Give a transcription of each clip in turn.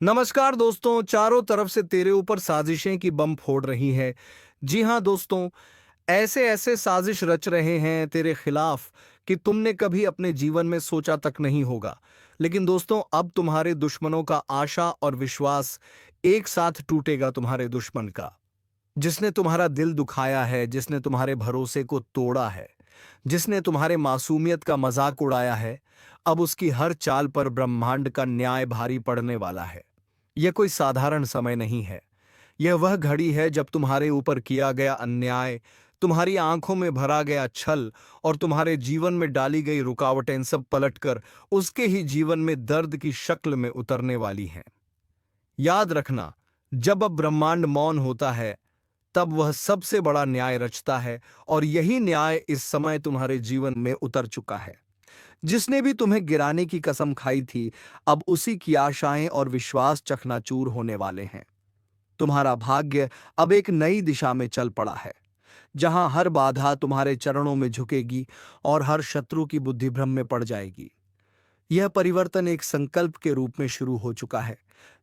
नमस्कार दोस्तों, चारों तरफ से तेरे ऊपर साजिशें की बम फोड़ रही है। जी हाँ दोस्तों, ऐसे ऐसे साजिश रच रहे हैं तेरे खिलाफ कि तुमने कभी अपने जीवन में सोचा तक नहीं होगा। लेकिन दोस्तों, अब तुम्हारे दुश्मनों का आशा और विश्वास एक साथ टूटेगा। तुम्हारे दुश्मन का, जिसने तुम्हारा दिल दुखाया है, जिसने तुम्हारे भरोसे को तोड़ा है, जिसने तुम्हारे मासूमियत का मजाक उड़ाया है, अब उसकी हर चाल पर ब्रह्मांड का न्याय भारी पड़ने वाला है। यह कोई साधारण समय नहीं है। यह वह घड़ी है जब तुम्हारे ऊपर किया गया अन्याय, तुम्हारी आंखों में भरा गया छल और तुम्हारे जीवन में डाली गई रुकावटें सब पलटकर उसके ही जीवन में दर्द की शक्ल में उतरने वाली हैं। याद रखना, जब अब ब्रह्मांड मौन होता है, तब वह सबसे बड़ा न्याय रचता है, और यही न्याय इस समय तुम्हारे जीवन में उतर चुका है। जिसने भी तुम्हें गिराने की कसम खाई थी, अब उसी की आशाएं और विश्वास चकनाचूर होने वाले हैं। तुम्हारा भाग्य अब एक नई दिशा में चल पड़ा है, जहां हर बाधा तुम्हारे चरणों में झुकेगी और हर शत्रु की बुद्धि भ्रम में पड़ जाएगी। यह परिवर्तन एक संकल्प के रूप में शुरू हो चुका है,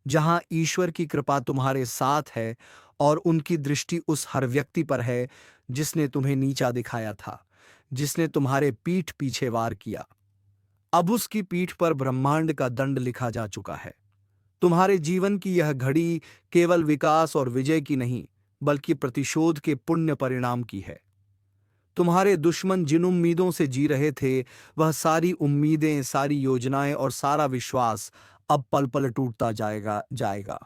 जहां ईश्वर की कृपा तुम्हारे साथ है और उनकी दृष्टि उस हर व्यक्ति पर है जिसने तुम्हें नीचा दिखाया था, जिसने तुम्हारे पीठ पीछे वार किया। अब उसकी पीठ पर ब्रह्मांड का दंड लिखा जा चुका है। तुम्हारे जीवन की यह घड़ी केवल विकास और विजय की नहीं, बल्कि प्रतिशोध के पुण्य परिणाम की है। तुम्हारे दुश्मन जिन उम्मीदों से जी रहे थे, वह सारी उम्मीदें, सारी योजनाएं और सारा विश्वास अब पल पल टूटता जाएगा जाएगा।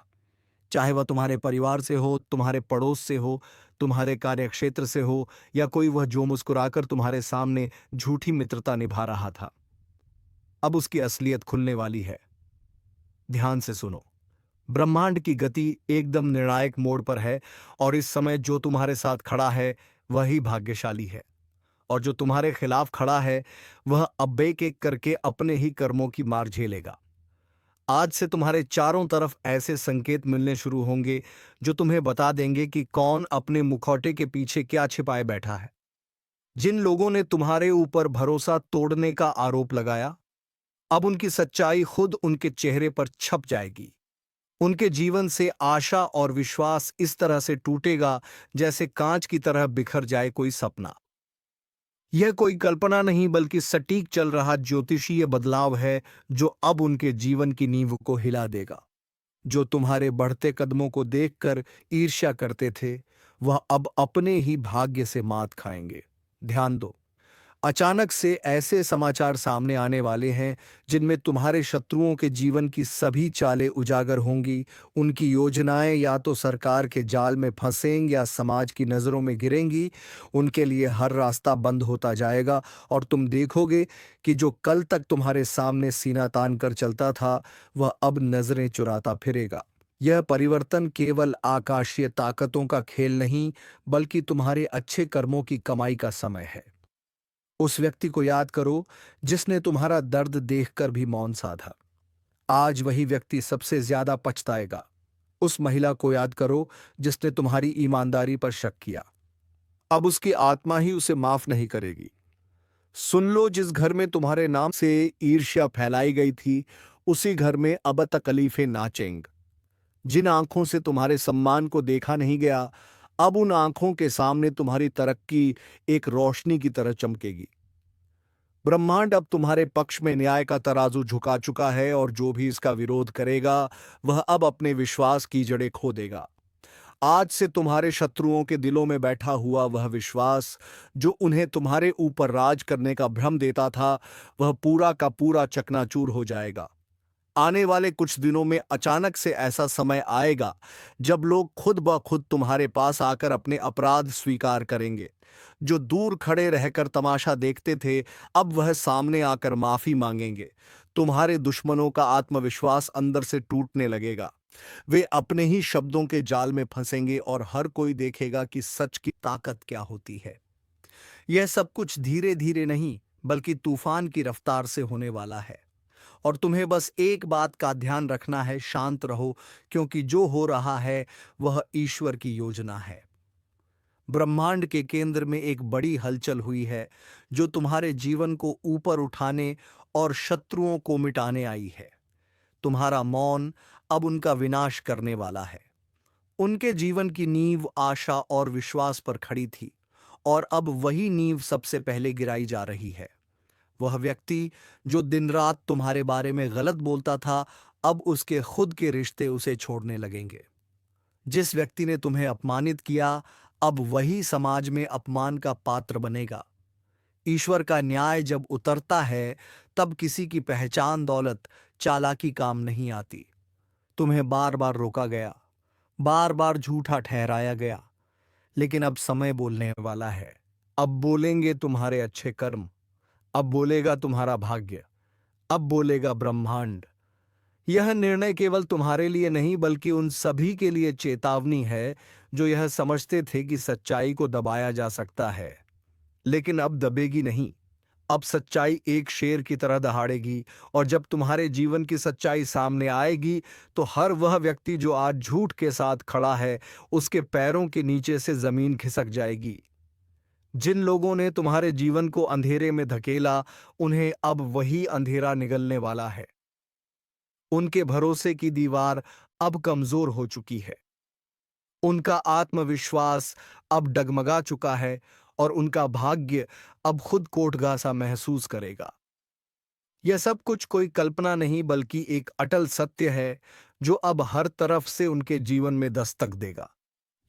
चाहे वह तुम्हारे परिवार से हो, तुम्हारे पड़ोस से हो, तुम्हारे कार्यक्षेत्र से हो, या कोई वह जो मुस्कुराकर तुम्हारे सामने झूठी मित्रता निभा रहा था। अब उसकी असलियत खुलने वाली है। ध्यान से सुनो। ब्रह्मांड की गति एकदम निर्णायक मोड़ पर है, और इस समय जो तुम्हारे साथ खड़ा है वही भाग्यशाली है, और जो तुम्हारे खिलाफ खड़ा है वह अब एक एक करके अपने ही कर्मों की मार झेलेगा। आज से तुम्हारे चारों तरफ ऐसे संकेत मिलने शुरू होंगे जो तुम्हें बता देंगे कि कौन अपने मुखौटे के पीछे क्या छिपाए बैठा है। जिन लोगों ने तुम्हारे ऊपर भरोसा तोड़ने का आरोप लगाया, अब उनकी सच्चाई खुद उनके चेहरे पर छप जाएगी। उनके जीवन से आशा और विश्वास इस तरह से टूटेगा जैसे कांच की तरह बिखर जाए कोई सपना। यह कोई कल्पना नहीं, बल्कि सटीक चल रहा ज्योतिषीय बदलाव है, जो अब उनके जीवन की नींव को हिला देगा। जो तुम्हारे बढ़ते कदमों को देखकर ईर्ष्या करते थे, वह अब अपने ही भाग्य से मात खाएंगे। ध्यान दो, अचानक से ऐसे समाचार सामने आने वाले हैं जिनमें तुम्हारे शत्रुओं के जीवन की सभी चालें उजागर होंगी। उनकी योजनाएं या तो सरकार के जाल में फंसेंगी या समाज की नज़रों में गिरेंगी। उनके लिए हर रास्ता बंद होता जाएगा, और तुम देखोगे कि जो कल तक तुम्हारे सामने सीना तान कर चलता था, वह अब नजरें चुराता फिरेगा। यह परिवर्तन केवल आकाशीय ताकतों का खेल नहीं, बल्कि तुम्हारे अच्छे कर्मों की कमाई का समय है। उस व्यक्ति को याद करो जिसने तुम्हारा दर्द देखकर भी मौन साधा। आज वही व्यक्ति सबसे ज्यादा पछताएगा। उस महिला को याद करो जिसने तुम्हारी ईमानदारी पर शक किया। अब उसकी आत्मा ही उसे माफ नहीं करेगी। सुन लो, जिस घर में तुम्हारे नाम से ईर्ष्या फैलाई गई थी, उसी घर में अब तकलीफें नाचेंग। जिन आंखों से तुम्हारे सम्मान को देखा नहीं गया, अब उन आंखों के सामने तुम्हारी तरक्की एक रोशनी की तरह चमकेगी। ब्रह्मांड अब तुम्हारे पक्ष में न्याय का तराजू झुका चुका है, और जो भी इसका विरोध करेगा, वह अब अपने विश्वास की जड़ें खो देगा। आज से तुम्हारे शत्रुओं के दिलों में बैठा हुआ वह विश्वास, जो उन्हें तुम्हारे ऊपर राज करने का भ्रम देता था, वह पूरा का पूरा चकनाचूर हो जाएगा। आने वाले कुछ दिनों में अचानक से ऐसा समय आएगा जब लोग खुद ब खुद तुम्हारे पास आकर अपने अपराध स्वीकार करेंगे। जो दूर खड़े रहकर तमाशा देखते थे, अब वह सामने आकर माफी मांगेंगे। तुम्हारे दुश्मनों का आत्मविश्वास अंदर से टूटने लगेगा। वे अपने ही शब्दों के जाल में फंसेंगे, और हर कोई देखेगा कि सच की ताकत क्या होती है। यह सब कुछ धीरे धीरे नहीं, बल्कि तूफान की रफ्तार से होने वाला है। और तुम्हें बस एक बात का ध्यान रखना है, शांत रहो, क्योंकि जो हो रहा है वह ईश्वर की योजना है। ब्रह्मांड के केंद्र में एक बड़ी हलचल हुई है, जो तुम्हारे जीवन को ऊपर उठाने और शत्रुओं को मिटाने आई है। तुम्हारा मौन अब उनका विनाश करने वाला है। उनके जीवन की नींव आशा और विश्वास पर खड़ी थी, और अब वही नींव सबसे पहले गिराई जा रही है। वह व्यक्ति जो दिन रात तुम्हारे बारे में गलत बोलता था, अब उसके खुद के रिश्ते उसे छोड़ने लगेंगे। जिस व्यक्ति ने तुम्हें अपमानित किया, अब वही समाज में अपमान का पात्र बनेगा। ईश्वर का न्याय जब उतरता है, तब किसी की पहचान दौलत चालाकी काम नहीं आती। तुम्हें बार बार रोका गया, बार बार झूठा ठहराया गया, लेकिन अब समय बोलने वाला है। अब बोलेंगे तुम्हारे अच्छे कर्म, अब बोलेगा तुम्हारा भाग्य, अब बोलेगा ब्रह्मांड। यह निर्णय केवल तुम्हारे लिए नहीं, बल्कि उन सभी के लिए चेतावनी है जो यह समझते थे कि सच्चाई को दबाया जा सकता है, लेकिन अब दबेगी नहीं। अब सच्चाई एक शेर की तरह दहाड़ेगी, और जब तुम्हारे जीवन की सच्चाई सामने आएगी, तो हर वह व्यक्ति जो आज झूठ के साथ खड़ा है, उसके पैरों के नीचे से जमीन खिसक जाएगी। जिन लोगों ने तुम्हारे जीवन को अंधेरे में धकेला, उन्हें अब वही अंधेरा निगलने वाला है। उनके भरोसे की दीवार अब कमजोर हो चुकी है। उनका आत्मविश्वास अब डगमगा चुका है, और उनका भाग्य अब खुद कोटगा सा महसूस करेगा। यह सब कुछ कोई कल्पना नहीं, बल्कि एक अटल सत्य है जो अब हर तरफ से उनके जीवन में दस्तक देगा।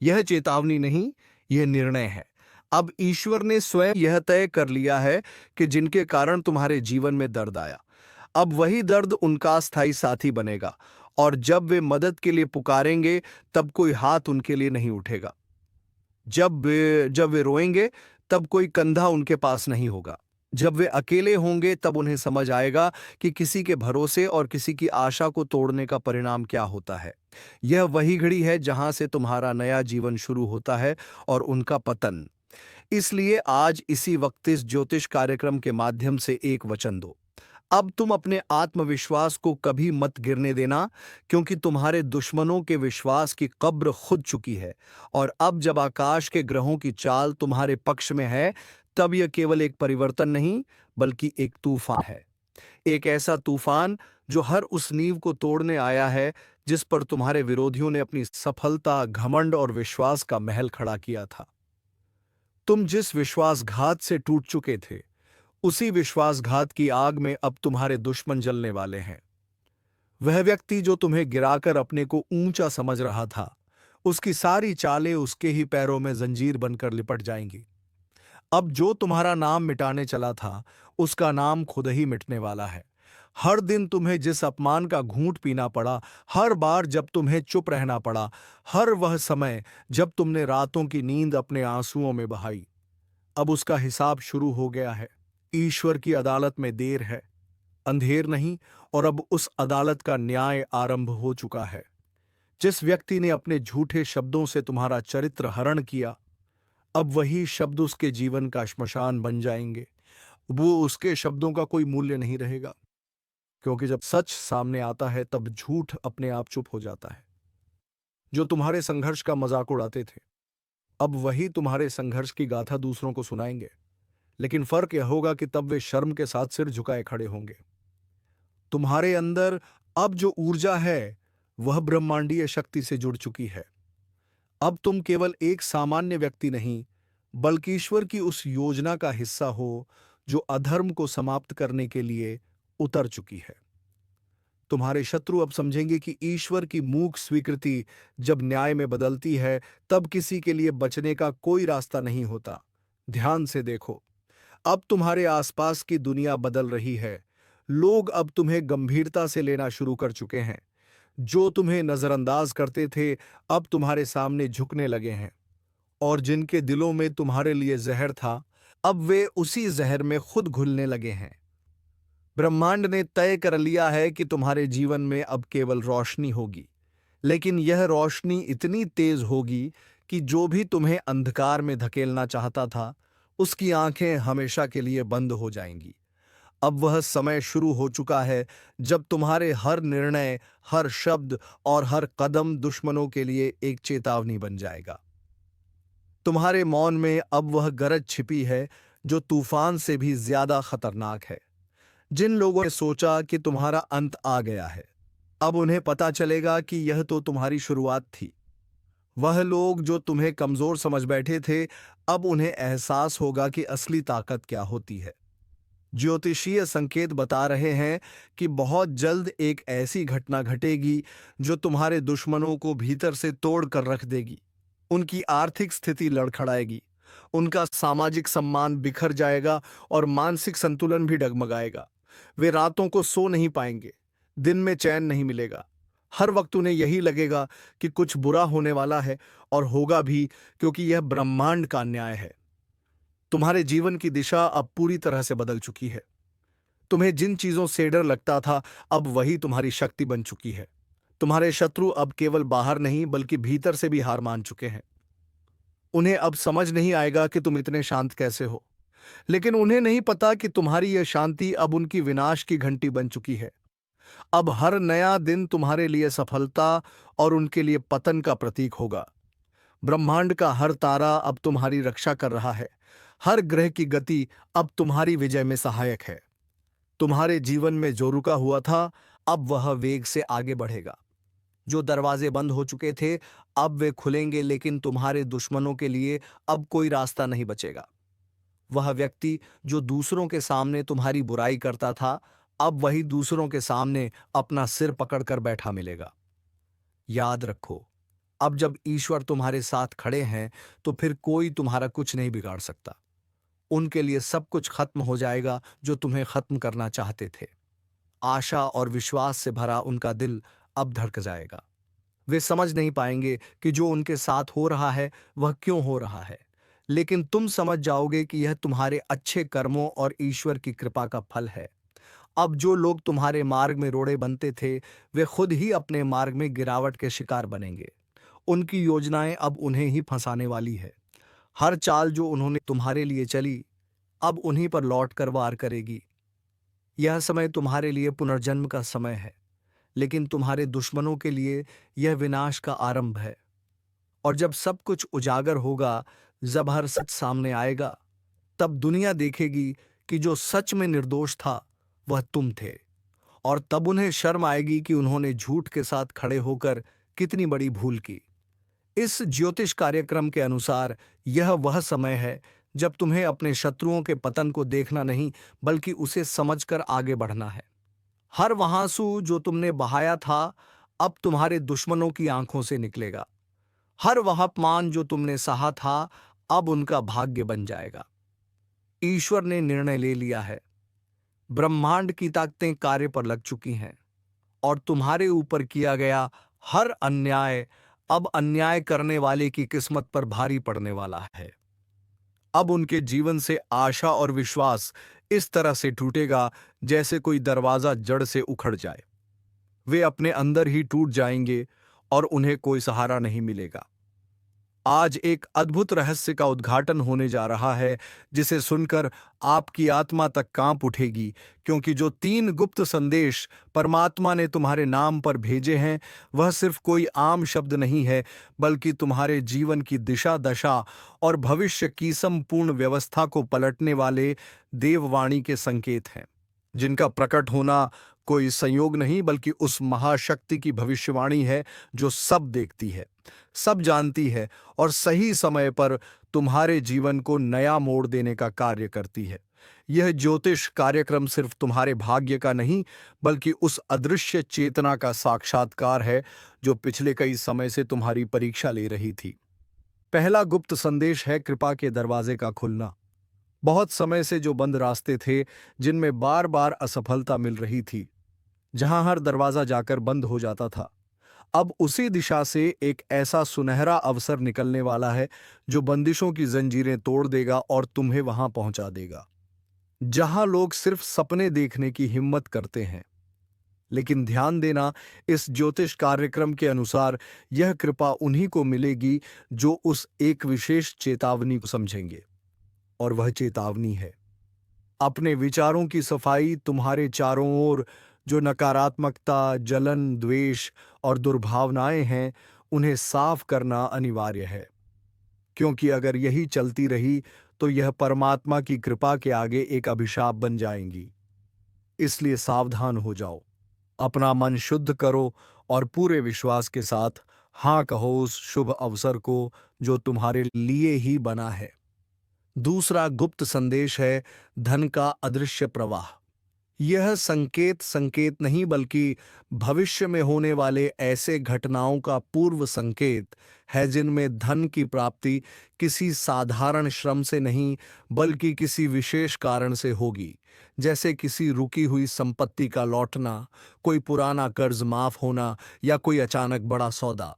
यह चेतावनी नहीं, यह निर्णय है। अब ईश्वर ने स्वयं यह तय कर लिया है कि जिनके कारण तुम्हारे जीवन में दर्द आया, अब वही दर्द उनका स्थायी साथी बनेगा, और जब वे मदद के लिए पुकारेंगे, तब कोई हाथ उनके लिए नहीं उठेगा। जब वे रोएंगे, तब कोई कंधा उनके पास नहीं होगा। जब वे अकेले होंगे, तब उन्हें समझ आएगा कि किसी के भरोसे और किसी की आशा को तोड़ने का परिणाम क्या होता है। यह वही घड़ी है जहां से तुम्हारा नया जीवन शुरू होता है और उनका पतन। इसलिए आज इसी वक्त इस ज्योतिष कार्यक्रम के माध्यम से एक वचन दो। अब तुम अपने आत्मविश्वास को कभी मत गिरने देना, क्योंकि तुम्हारे दुश्मनों के विश्वास की कब्र खुद चुकी है। और अब जब आकाश के ग्रहों की चाल तुम्हारे पक्ष में है, तब यह केवल एक परिवर्तन नहीं, बल्कि एक तूफान है। एक ऐसा तूफान जो हर उस नींव को तोड़ने आया है जिस पर तुम्हारे विरोधियों ने अपनी सफलता, घमंड और विश्वास का महल खड़ा किया था। तुम जिस विश्वासघात से टूट चुके थे, उसी विश्वासघात की आग में अब तुम्हारे दुश्मन जलने वाले हैं। वह व्यक्ति जो तुम्हें गिराकर अपने को ऊंचा समझ रहा था, उसकी सारी चालें उसके ही पैरों में जंजीर बनकर लिपट जाएंगी। अब जो तुम्हारा नाम मिटाने चला था, उसका नाम खुद ही मिटने वाला है। हर दिन तुम्हें जिस अपमान का घूंट पीना पड़ा, हर बार जब तुम्हें चुप रहना पड़ा, हर वह समय जब तुमने रातों की नींद अपने आंसुओं में बहाई, अब उसका हिसाब शुरू हो गया है। ईश्वर की अदालत में देर है, अंधेर नहीं, और अब उस अदालत का न्याय आरंभ हो चुका है। जिस व्यक्ति ने अपने झूठे शब्दों से तुम्हारा चरित्र हरण किया, अब वही शब्द उसके जीवन का श्मशान बन जाएंगे। वो उसके शब्दों का कोई मूल्य नहीं रहेगा, क्योंकि जब सच सामने आता है, तब झूठ अपने आप चुप हो जाता है। जो तुम्हारे संघर्ष का मजाक उड़ाते थे, अब वही तुम्हारे संघर्ष की गाथा दूसरों को सुनाएंगे। लेकिन फर्क यह होगा कि तब वे शर्म के साथ सिर झुकाए खड़े होंगे। तुम्हारे अंदर अब जो ऊर्जा है, वह ब्रह्मांडीय शक्ति से जुड़ चुकी है। अब तुम केवल एक सामान्य व्यक्ति नहीं, बल्कि ईश्वर की उस योजना का हिस्सा हो जो अधर्म को समाप्त करने के लिए उतर चुकी है। तुम्हारे शत्रु अब समझेंगे कि ईश्वर की मूक स्वीकृति जब न्याय में बदलती है, तब किसी के लिए बचने का कोई रास्ता नहीं होता। ध्यान से देखो, अब तुम्हारे आसपास की दुनिया बदल रही है। लोग अब तुम्हें गंभीरता से लेना शुरू कर चुके हैं। जो तुम्हें नजरअंदाज करते थे, अब तुम्हारे सामने झुकने लगे हैं। और जिनके दिलों में तुम्हारे लिए जहर था, अब वे उसी जहर में खुद घुलने लगे हैं। ब्रह्मांड ने तय कर लिया है कि तुम्हारे जीवन में अब केवल रोशनी होगी, लेकिन यह रोशनी इतनी तेज होगी कि जो भी तुम्हें अंधकार में धकेलना चाहता था, उसकी आंखें हमेशा के लिए बंद हो जाएंगी। अब वह समय शुरू हो चुका है जब तुम्हारे हर निर्णय, हर शब्द और हर कदम दुश्मनों के लिए एक चेतावनी बन जाएगा। तुम्हारे मौन में अब वह गरज छिपी है जो तूफान से भी ज्यादा खतरनाक है। जिन लोगों ने सोचा कि तुम्हारा अंत आ गया है, अब उन्हें पता चलेगा कि यह तो तुम्हारी शुरुआत थी। वह लोग जो तुम्हें कमजोर समझ बैठे थे, अब उन्हें एहसास होगा कि असली ताकत क्या होती है। ज्योतिषीय संकेत बता रहे हैं कि बहुत जल्द एक ऐसी घटना घटेगी जो तुम्हारे दुश्मनों को भीतर से तोड़ कर रख देगी। उनकी आर्थिक स्थिति लड़खड़ाएगी, उनका सामाजिक सम्मान बिखर जाएगा और मानसिक संतुलन भी डगमगाएगा। वे रातों को सो नहीं पाएंगे, दिन में चैन नहीं मिलेगा। हर वक्त उन्हें यही लगेगा कि कुछ बुरा होने वाला है, और होगा भी, क्योंकि यह ब्रह्मांड का न्याय है। तुम्हारे जीवन की दिशा अब पूरी तरह से बदल चुकी है। तुम्हें जिन चीजों से डर लगता था, अब वही तुम्हारी शक्ति बन चुकी है। तुम्हारे शत्रु अब केवल बाहर नहीं बल्कि भीतर से भी हार मान चुके हैं। उन्हें अब समझ नहीं आएगा कि तुम इतने शांत कैसे हो, लेकिन उन्हें नहीं पता कि तुम्हारी यह शांति अब उनकी विनाश की घंटी बन चुकी है। अब हर नया दिन तुम्हारे लिए सफलता और उनके लिए पतन का प्रतीक होगा। ब्रह्मांड का हर तारा अब तुम्हारी रक्षा कर रहा है। हर ग्रह की गति अब तुम्हारी विजय में सहायक है। तुम्हारे जीवन में जो रुका हुआ था, अब वह वेग से आगे बढ़ेगा। जो दरवाजे बंद हो चुके थे, अब वे खुलेंगे, लेकिन तुम्हारे दुश्मनों के लिए अब कोई रास्ता नहीं बचेगा। वह व्यक्ति जो दूसरों के सामने तुम्हारी बुराई करता था, अब वही दूसरों के सामने अपना सिर पकड़कर बैठा मिलेगा। याद रखो, अब जब ईश्वर तुम्हारे साथ खड़े हैं, तो फिर कोई तुम्हारा कुछ नहीं बिगाड़ सकता। उनके लिए सब कुछ खत्म हो जाएगा जो तुम्हें खत्म करना चाहते थे। आशा और विश्वास से भरा उनका दिल अब धड़क जाएगा। वे समझ नहीं पाएंगे कि जो उनके साथ हो रहा है वह क्यों हो रहा है, लेकिन तुम समझ जाओगे कि यह तुम्हारे अच्छे कर्मों और ईश्वर की कृपा का फल है। अब जो लोग तुम्हारे मार्ग में रोड़े बनते थे, वे खुद ही अपने मार्ग में गिरावट के शिकार बनेंगे। उनकी योजनाएं अब उन्हें ही फंसाने वाली है। हर चाल जो उन्होंने तुम्हारे लिए चली, अब उन्हीं पर लौट कर वार करेगी। यह समय तुम्हारे लिए पुनर्जन्म का समय है, लेकिन तुम्हारे दुश्मनों के लिए यह विनाश का आरंभ है। और जब सब कुछ उजागर होगा, जब हर सच सामने आएगा, तब दुनिया देखेगी कि जो सच में निर्दोष था वह तुम थे। और तब उन्हें शर्म आएगी कि उन्होंने झूठ के साथ खड़े होकर कितनी बड़ी भूल की। इस ज्योतिष कार्यक्रम के अनुसार यह वह समय है जब तुम्हें अपने शत्रुओं के पतन को देखना नहीं, बल्कि उसे समझकर आगे बढ़ना है। हर वह आंसू जो तुमने बहाया था, अब तुम्हारे दुश्मनों की आंखों से निकलेगा। हर वह अपमान जो तुमने सहा था, अब उनका भाग्य बन जाएगा। ईश्वर ने निर्णय ले लिया है। ब्रह्मांड की ताकतें कार्य पर लग चुकी हैं, और तुम्हारे ऊपर किया गया हर अन्याय अब अन्याय करने वाले की किस्मत पर भारी पड़ने वाला है। अब उनके जीवन से आशा और विश्वास इस तरह से टूटेगा जैसे कोई दरवाजा जड़ से उखड़ जाए। वे अपने अंदर ही टूट जाएंगे और उन्हें कोई सहारा नहीं मिलेगा। आज एक अद्भुत रहस्य का उद्घाटन होने जा रहा है, जिसे सुनकर आपकी आत्मा तक कांप उठेगी, क्योंकि जो 3 गुप्त संदेश परमात्मा ने तुम्हारे नाम पर भेजे हैं, वह सिर्फ कोई आम शब्द नहीं है, बल्कि तुम्हारे जीवन की दिशा दशा और भविष्य की संपूर्ण व्यवस्था को पलटने वाले देववाणी के संकेत हैं, जिनका प्रकट होना कोई संयोग नहीं बल्कि उस महाशक्ति की भविष्यवाणी है जो सब देखती है, सब जानती है और सही समय पर तुम्हारे जीवन को नया मोड़ देने का कार्य करती है। यह ज्योतिष कार्यक्रम सिर्फ तुम्हारे भाग्य का नहीं, बल्कि उस अदृश्य चेतना का साक्षात्कार है जो पिछले कई समय से तुम्हारी परीक्षा ले रही थी। पहला गुप्त संदेश है कृपा के दरवाजे का खुलना। बहुत समय से जो बंद रास्ते थे, जिनमें बार बार असफलता मिल रही थी, जहां हर दरवाजा जाकर बंद हो जाता था, अब उसी दिशा से एक ऐसा सुनहरा अवसर निकलने वाला है जो बंदिशों की जंजीरें तोड़ देगा और तुम्हें वहां पहुंचा देगा जहां लोग सिर्फ सपने देखने की हिम्मत करते हैं। लेकिन ध्यान देना, इस ज्योतिष कार्यक्रम के अनुसार यह कृपा उन्हीं को मिलेगी जो उस एक विशेष चेतावनी को समझेंगे। और वह चेतावनी है, अपने विचारों की सफाई। तुम्हारे चारों ओर जो नकारात्मकता, जलन, द्वेष और दुर्भावनाएं हैं, उन्हें साफ करना अनिवार्य है, क्योंकि अगर यही चलती रही तो यह परमात्मा की कृपा के आगे एक अभिशाप बन जाएंगी। इसलिए सावधान हो जाओ। अपना मन शुद्ध करो और पूरे विश्वास के साथ हाँ कहो उस शुभ अवसर को जो तुम्हारे लिए ही बना है। दूसरा गुप्त संदेश है धन का अदृश्य प्रवाह। यह संकेत संकेत नहीं बल्कि भविष्य में होने वाले ऐसे घटनाओं का पूर्व संकेत है जिनमें धन की प्राप्ति किसी साधारण श्रम से नहीं बल्कि किसी विशेष कारण से होगी, जैसे किसी रुकी हुई संपत्ति का लौटना, कोई पुराना कर्ज माफ होना या कोई अचानक बड़ा सौदा।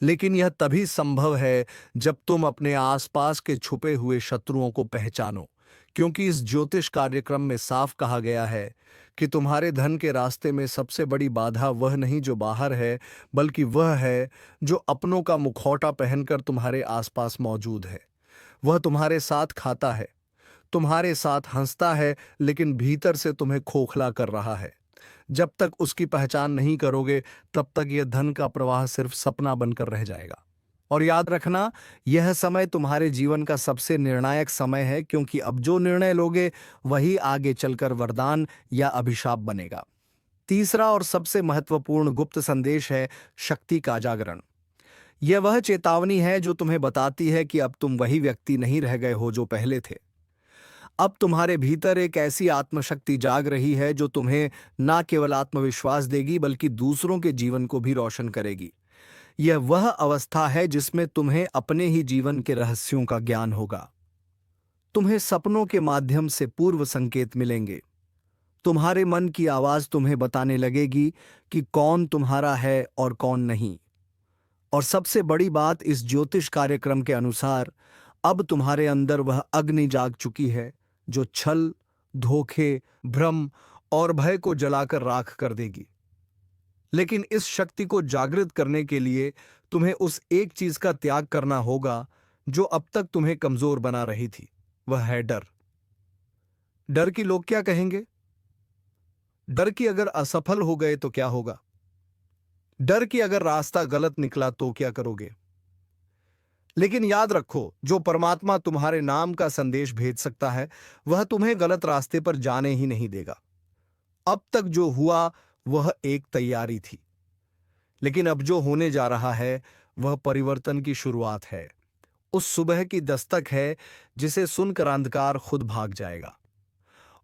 लेकिन यह तभी संभव है जब तुम अपने आसपास के छुपे हुए शत्रुओं को पहचानो, क्योंकि इस ज्योतिष कार्यक्रम में साफ कहा गया है कि तुम्हारे धन के रास्ते में सबसे बड़ी बाधा वह नहीं जो बाहर है, बल्कि वह है जो अपनों का मुखौटा पहनकर तुम्हारे आसपास मौजूद है। वह तुम्हारे साथ खाता है, तुम्हारे साथ हंसता है, लेकिन भीतर से तुम्हें खोखला कर रहा है। जब तक उसकी पहचान नहीं करोगे, तब तक यह धन का प्रवाह सिर्फ सपना बनकर रह जाएगा। और याद रखना, यह समय तुम्हारे जीवन का सबसे निर्णायक समय है, क्योंकि अब जो निर्णय लोगे वही आगे चलकर वरदान या अभिशाप बनेगा। तीसरा और सबसे महत्वपूर्ण गुप्त संदेश है शक्ति का जागरण। यह वह चेतावनी है जो तुम्हें बताती है कि अब तुम वही व्यक्ति नहीं रह गए हो जो पहले थे। अब तुम्हारे भीतर एक ऐसी आत्मशक्ति जाग रही है जो तुम्हें न केवल आत्मविश्वास देगी बल्कि दूसरों के जीवन को भी रोशन करेगी। यह वह अवस्था है जिसमें तुम्हें अपने ही जीवन के रहस्यों का ज्ञान होगा। तुम्हें सपनों के माध्यम से पूर्व संकेत मिलेंगे। तुम्हारे मन की आवाज तुम्हें बताने लगेगी कि कौन तुम्हारा है और कौन नहीं। और सबसे बड़ी बात, इस ज्योतिष कार्यक्रम के अनुसार अब तुम्हारे अंदर वह अग्नि जाग चुकी है जो छल, धोखे, भ्रम और भय को जलाकर राख कर देगी। लेकिन इस शक्ति को जागृत करने के लिए तुम्हें उस एक चीज का त्याग करना होगा जो अब तक तुम्हें कमजोर बना रही थी। वह है डर। डर की लोग क्या कहेंगे? डर की अगर असफल हो गए तो क्या होगा? डर की अगर रास्ता गलत निकला तो क्या करोगे? लेकिन याद रखो, जो परमात्मा तुम्हारे नाम का संदेश भेज सकता है वह तुम्हें गलत रास्ते पर जाने ही नहीं देगा। अब तक जो हुआ वह एक तैयारी थी, लेकिन अब जो होने जा रहा है वह परिवर्तन की शुरुआत है। उस सुबह की दस्तक है जिसे सुनकर अंधकार खुद भाग जाएगा।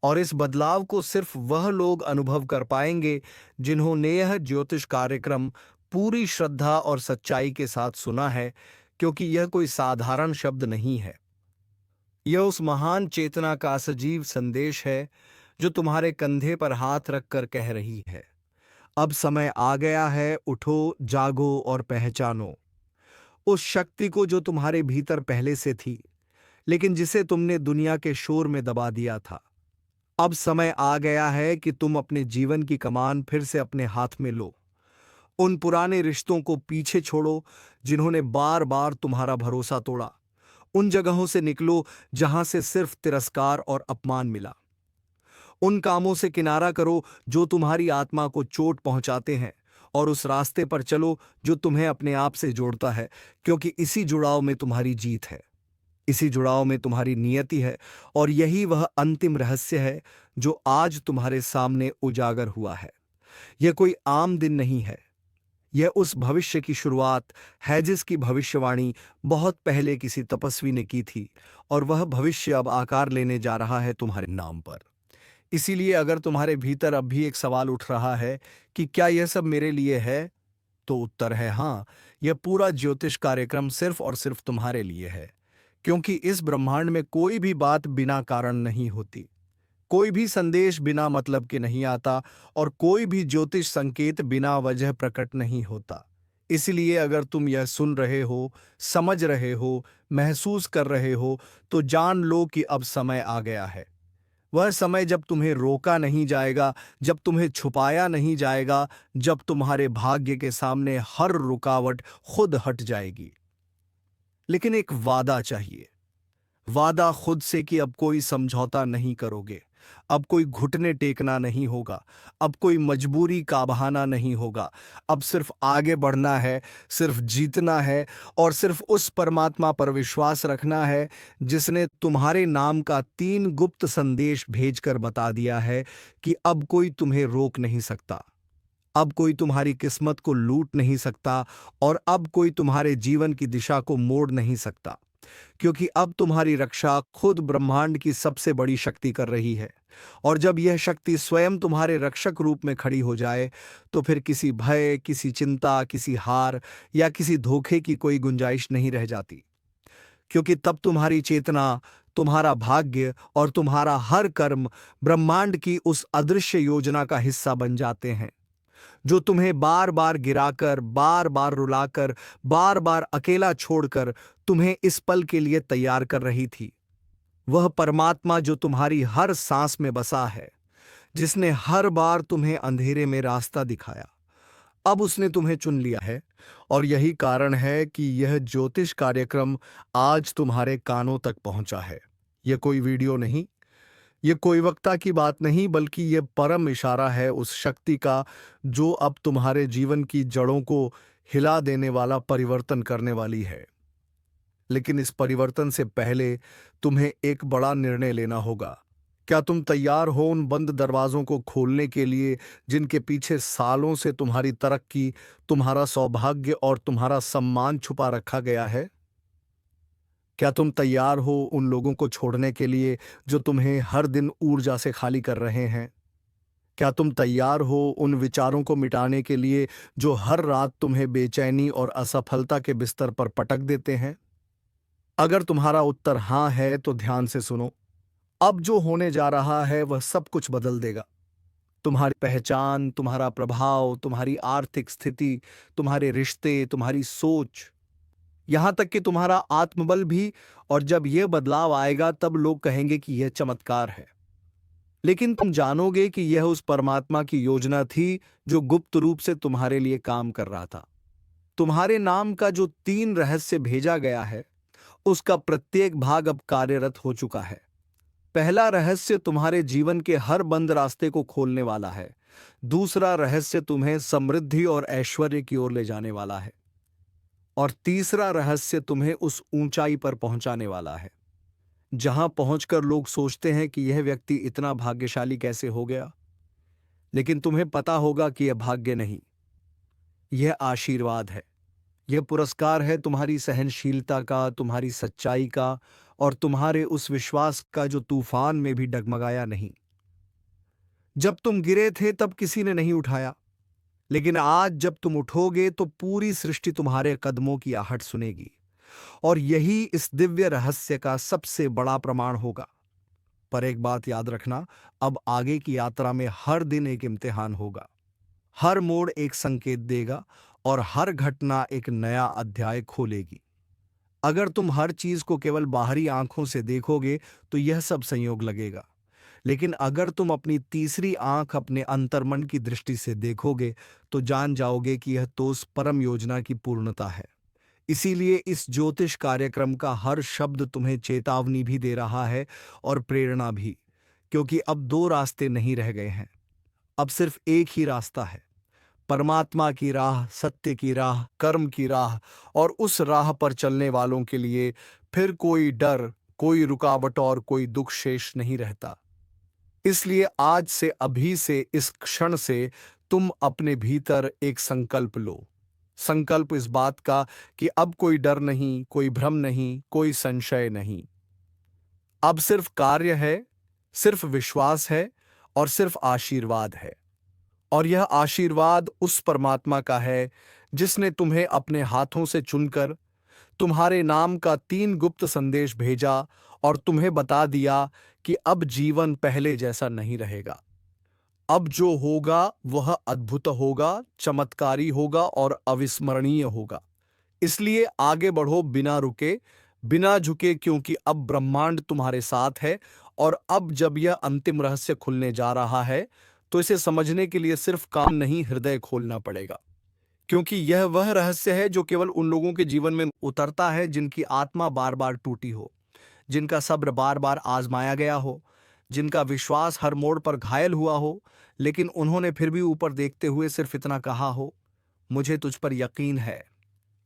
और इस बदलाव को सिर्फ वह लोग अनुभव कर पाएंगे जिन्होंने यह ज्योतिष कार्यक्रम पूरी श्रद्धा और सच्चाई के साथ सुना है, क्योंकि यह कोई साधारण शब्द नहीं है। यह उस महान चेतना का सजीव संदेश है जो तुम्हारे कंधे पर हाथ रखकर कह रही है, अब समय आ गया है, उठो, जागो और पहचानो उस शक्ति को जो तुम्हारे भीतर पहले से थी, लेकिन जिसे तुमने दुनिया के शोर में दबा दिया था। अब समय आ गया है कि तुम अपने जीवन की कमान फिर से अपने हाथ में लो। उन पुराने रिश्तों को पीछे छोड़ो जिन्होंने बार बार तुम्हारा भरोसा तोड़ा। उन जगहों से निकलो जहां से सिर्फ तिरस्कार और अपमान मिला। उन कामों से किनारा करो जो तुम्हारी आत्मा को चोट पहुंचाते हैं, और उस रास्ते पर चलो जो तुम्हें अपने आप से जोड़ता है, क्योंकि इसी जुड़ाव में तुम्हारी जीत है, इसी जुड़ाव में तुम्हारी नियति है। और यही वह अंतिम रहस्य है जो आज तुम्हारे सामने उजागर हुआ है। यह कोई आम दिन नहीं है, यह उस भविष्य की शुरुआत है जिसकी भविष्यवाणी बहुत पहले किसी तपस्वी ने की थी, और वह भविष्य अब आकार लेने जा रहा है तुम्हारे नाम पर। इसीलिए अगर तुम्हारे भीतर अब भी एक सवाल उठ रहा है कि क्या यह सब मेरे लिए है, तो उत्तर है हाँ, यह पूरा ज्योतिष कार्यक्रम सिर्फ और सिर्फ तुम्हारे लिए है। क्योंकि इस ब्रह्मांड में कोई भी बात बिना कारण नहीं होती, कोई भी संदेश बिना मतलब के नहीं आता, और कोई भी ज्योतिष संकेत बिना वजह प्रकट नहीं होता। इसलिए अगर तुम यह सुन रहे हो, समझ रहे हो, महसूस कर रहे हो, तो जान लो कि अब समय आ गया है। वह समय जब तुम्हें रोका नहीं जाएगा, जब तुम्हें छुपाया नहीं जाएगा, जब तुम्हारे भाग्य के सामने हर रुकावट खुद हट जाएगी। लेकिन एक वादा चाहिए, वादा खुद से कि अब कोई समझौता नहीं करोगे, अब कोई घुटने टेकना नहीं होगा, अब कोई मजबूरी का बहाना नहीं होगा। अब सिर्फ आगे बढ़ना है, सिर्फ जीतना है, और सिर्फ उस परमात्मा पर विश्वास रखना है जिसने तुम्हारे नाम का 3 गुप्त संदेश भेजकर बता दिया है कि अब कोई तुम्हें रोक नहीं सकता। अब कोई तुम्हारी किस्मत को लूट नहीं सकता और अब कोई तुम्हारे जीवन की दिशा को मोड़ नहीं सकता, क्योंकि अब तुम्हारी रक्षा खुद ब्रह्मांड की सबसे बड़ी शक्ति कर रही है। और जब यह शक्ति स्वयं तुम्हारे रक्षक रूप में खड़ी हो जाए, तो फिर किसी भय, किसी चिंता, किसी हार या किसी धोखे की कोई गुंजाइश नहीं रह जाती, क्योंकि तब तुम्हारी चेतना, तुम्हारा भाग्य और तुम्हारा हर कर्म ब्रह्मांड की उस अदृश्य योजना का हिस्सा बन जाते हैं, जो तुम्हें बार बार गिराकर, बार बार रुलाकर, बार बार अकेला छोड़कर तुम्हें इस पल के लिए तैयार कर रही थी। वह परमात्मा जो तुम्हारी हर सांस में बसा है, जिसने हर बार तुम्हें अंधेरे में रास्ता दिखाया, अब उसने तुम्हें चुन लिया है। और यही कारण है कि यह ज्योतिष कार्यक्रम आज तुम्हारे कानों तक पहुंचा है। यह कोई वीडियो नहीं, ये कोई वक्ता की बात नहीं, बल्कि ये परम इशारा है उस शक्ति का जो अब तुम्हारे जीवन की जड़ों को हिला देने वाला परिवर्तन करने वाली है। लेकिन इस परिवर्तन से पहले तुम्हें एक बड़ा निर्णय लेना होगा। क्या तुम तैयार हो उन बंद दरवाजों को खोलने के लिए जिनके पीछे सालों से तुम्हारी तरक्की, तुम्हारा सौभाग्य और तुम्हारा सम्मान छुपा रखा गया है? क्या तुम तैयार हो उन लोगों को छोड़ने के लिए जो तुम्हें हर दिन ऊर्जा से खाली कर रहे हैं? क्या तुम तैयार हो उन विचारों को मिटाने के लिए जो हर रात तुम्हें बेचैनी और असफलता के बिस्तर पर पटक देते हैं? अगर तुम्हारा उत्तर हाँ है तो ध्यान से सुनो। अब जो होने जा रहा है वह सब कुछ बदल देगा। तुम्हारी पहचान, तुम्हारा प्रभाव, तुम्हारी आर्थिक स्थिति, तुम्हारे रिश्ते, तुम्हारी सोच, यहां तक कि तुम्हारा आत्मबल भी। और जब यह बदलाव आएगा तब लोग कहेंगे कि यह चमत्कार है। लेकिन तुम जानोगे कि यह उस परमात्मा की योजना थी जो गुप्त रूप से तुम्हारे लिए काम कर रहा था। तुम्हारे नाम का जो 3 रहस्य भेजा गया है, उसका प्रत्येक भाग अब कार्यरत हो चुका है। पहला रहस्य तुम्हारे जीवन के हर बंद रास्ते को खोलने वाला है। दूसरा रहस्य तुम्हें समृद्धि और ऐश्वर्य की ओर ले जाने वाला है। और तीसरा रहस्य तुम्हें उस ऊंचाई पर पहुंचाने वाला है जहां पहुंचकर लोग सोचते हैं कि यह व्यक्ति इतना भाग्यशाली कैसे हो गया। लेकिन तुम्हें पता होगा कि यह भाग्य नहीं, यह आशीर्वाद है। यह पुरस्कार है तुम्हारी सहनशीलता का, तुम्हारी सच्चाई का और तुम्हारे उस विश्वास का जो तूफान में भी डगमगाया नहीं। जब तुम गिरे थे तब किसी ने नहीं उठाया, लेकिन आज जब तुम उठोगे तो पूरी सृष्टि तुम्हारे कदमों की आहट सुनेगी। और यही इस दिव्य रहस्य का सबसे बड़ा प्रमाण होगा। पर एक बात याद रखना, अब आगे की यात्रा में हर दिन एक इम्तिहान होगा। हर मोड़ एक संकेत देगा और हर घटना एक नया अध्याय खोलेगी। अगर तुम हर चीज को केवल बाहरी आंखों से देखोगे तो यह सब संयोग लगेगा। लेकिन अगर तुम अपनी तीसरी आंख, अपने अंतर्मन की दृष्टि से देखोगे तो जान जाओगे कि यह तो उस परम योजना की पूर्णता है। इसीलिए इस ज्योतिष कार्यक्रम का हर शब्द तुम्हें चेतावनी भी दे रहा है और प्रेरणा भी, क्योंकि अब 2 रास्ते नहीं रह गए हैं। अब सिर्फ एक ही रास्ता है, परमात्मा की राह, सत्य की राह, कर्म की राह। और उस राह पर चलने वालों के लिए फिर कोई डर, कोई रुकावट और कोई दुख शेष नहीं रहता। इसलिए आज से, अभी से, इस क्षण से तुम अपने भीतर एक संकल्प लो। संकल्प इस बात का कि अब कोई डर नहीं, कोई भ्रम नहीं, कोई संशय नहीं। अब सिर्फ कार्य है, सिर्फ विश्वास है और सिर्फ आशीर्वाद है। और यह आशीर्वाद उस परमात्मा का है जिसने तुम्हें अपने हाथों से चुनकर तुम्हारे नाम का 3 गुप्त संदेश भेजा और तुम्हें बता दिया कि अब जीवन पहले जैसा नहीं रहेगा। अब जो होगा वह अद्भुत होगा, चमत्कारी होगा और अविस्मरणीय होगा। इसलिए आगे बढ़ो बिना रुके, बिना झुके, क्योंकि अब ब्रह्मांड तुम्हारे साथ है। और अब जब यह अंतिम रहस्य खुलने जा रहा है तो इसे समझने के लिए सिर्फ कान नहीं, हृदय खोलना पड़ेगा। क्योंकि यह वह रहस्य है जो केवल उन लोगों के जीवन में उतरता है जिनकी आत्मा बार बार टूटी हो, जिनका सब्र बार बार आजमाया गया हो, जिनका विश्वास हर मोड़ पर घायल हुआ हो, लेकिन उन्होंने फिर भी ऊपर देखते हुए सिर्फ इतना कहा हो, मुझे तुझ पर यकीन है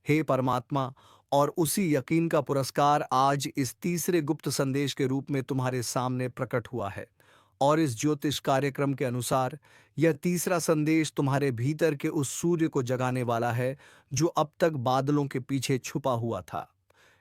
हे परमात्मा। और उसी यकीन का पुरस्कार आज इस तीसरे गुप्त संदेश के रूप में तुम्हारे सामने प्रकट हुआ है। और इस ज्योतिष कार्यक्रम के अनुसार यह तीसरा संदेश तुम्हारे भीतर के उस सूर्य को जगाने वाला है जो अब तक बादलों के पीछे छुपा हुआ था।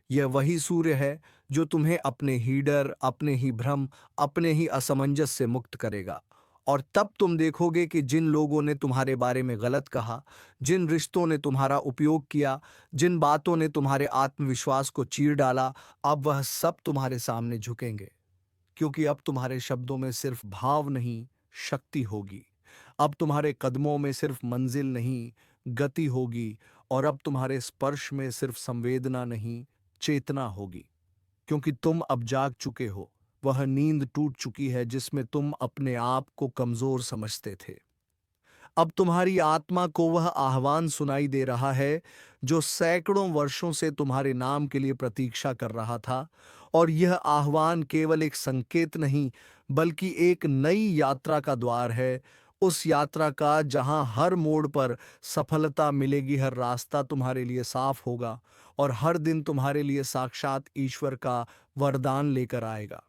यह वही सूर्य है जो तुम्हें अपने ही डर, अपने ही भ्रम, अपने ही असमंजस से मुक्त करेगा। और तब तुम देखोगे कि जिन लोगों ने तुम्हारे बारे में गलत कहा, जिन रिश्तों ने तुम्हारा उपयोग किया, जिन बातों ने तुम्हारे आत्मविश्वास को चीर डाला, अब वह सब तुम्हारे सामने झुकेंगे। क्योंकि अब तुम्हारे शब्दों में सिर्फ भाव नहीं, शक्ति होगी। अब तुम्हारे कदमों में सिर्फ मंजिल नहीं, गति होगी। और अब तुम्हारे स्पर्श में सिर्फ संवेदना नहीं, चेतना होगी। क्योंकि तुम अब जाग चुके हो, वह नींद टूट चुकी है जिसमें तुम अपने आप को कमजोर समझते थे। अब तुम्हारी आत्मा को वह आह्वान सुनाई दे रहा है जो सैकड़ों वर्षों से तुम्हारे नाम के लिए प्रतीक्षा कर रहा था। और यह आह्वान केवल एक संकेत नहीं, बल्कि एक नई यात्रा का द्वार है। उस यात्रा का जहां हर मोड़ पर सफलता मिलेगी, हर रास्ता तुम्हारे लिए साफ होगा और हर दिन तुम्हारे लिए साक्षात ईश्वर का वरदान लेकर आएगा।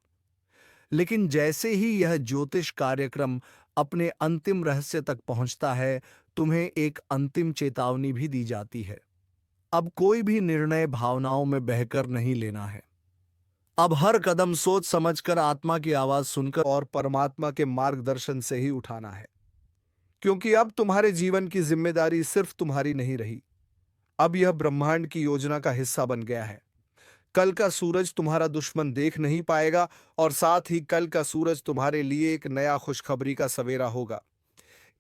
लेकिन जैसे ही यह ज्योतिष कार्यक्रम अपने अंतिम रहस्य तक पहुंचता है, तुम्हें एक अंतिम चेतावनी भी दी जाती है। अब कोई भी निर्णय भावनाओं में बहकर नहीं लेना है। अब हर कदम सोच समझकर, आत्मा की आवाज सुनकर और परमात्मा के मार्गदर्शन से ही उठाना है। क्योंकि अब तुम्हारे जीवन की जिम्मेदारी सिर्फ तुम्हारी नहीं रही, अब यह ब्रह्मांड की योजना का हिस्सा बन गया है। कल का सूरज तुम्हारा दुश्मन देख नहीं पाएगा और साथ ही कल का सूरज तुम्हारे लिए एक नया खुशखबरी का सवेरा होगा।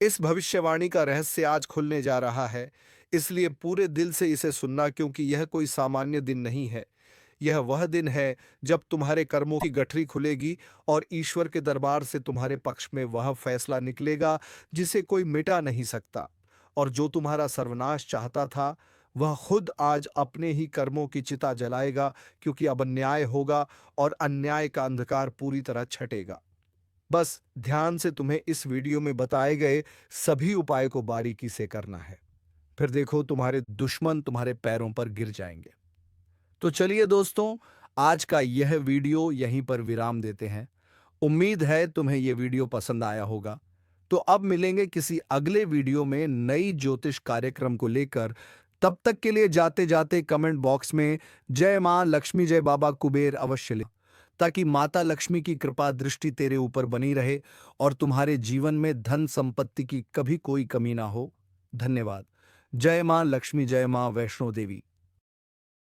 इस भविष्यवाणी का रहस्य आज खुलने जा रहा है, इसलिए पूरे दिल से इसे सुनना, क्योंकि यह कोई सामान्य दिन नहीं है। यह वह दिन है जब तुम्हारे कर्मों की गठरी खुलेगी और ईश्वर के दरबार से तुम्हारे पक्ष में वह फैसला निकलेगा जिसे कोई मिटा नहीं सकता। और जो तुम्हारा सर्वनाश चाहता था, वह खुद आज अपने ही कर्मों की चिता जलाएगा, क्योंकि अब अन्याय होगा और अन्याय का अंधकार पूरी तरह छटेगा। बस ध्यान से तुम्हें इस वीडियो में बताए गए सभी उपाय को बारीकी से करना है, फिर देखो तुम्हारे दुश्मन तुम्हारे पैरों पर गिर जाएंगे। तो चलिए दोस्तों, आज का यह वीडियो यहीं पर विराम देते हैं। उम्मीद है तुम्हें यह वीडियो पसंद आया होगा। तो अब मिलेंगे किसी अगले वीडियो में नई ज्योतिष कार्यक्रम को लेकर। तब तक के लिए जाते जाते कमेंट बॉक्स में जय मां लक्ष्मी, जय बाबा कुबेर अवश्य लिख, ताकि माता लक्ष्मी की कृपा दृष्टि तेरे ऊपर बनी रहे और तुम्हारे जीवन में धन संपत्ति की कभी कोई कमी ना हो। धन्यवाद। जय मां लक्ष्मी, जय मां वैष्णो देवी।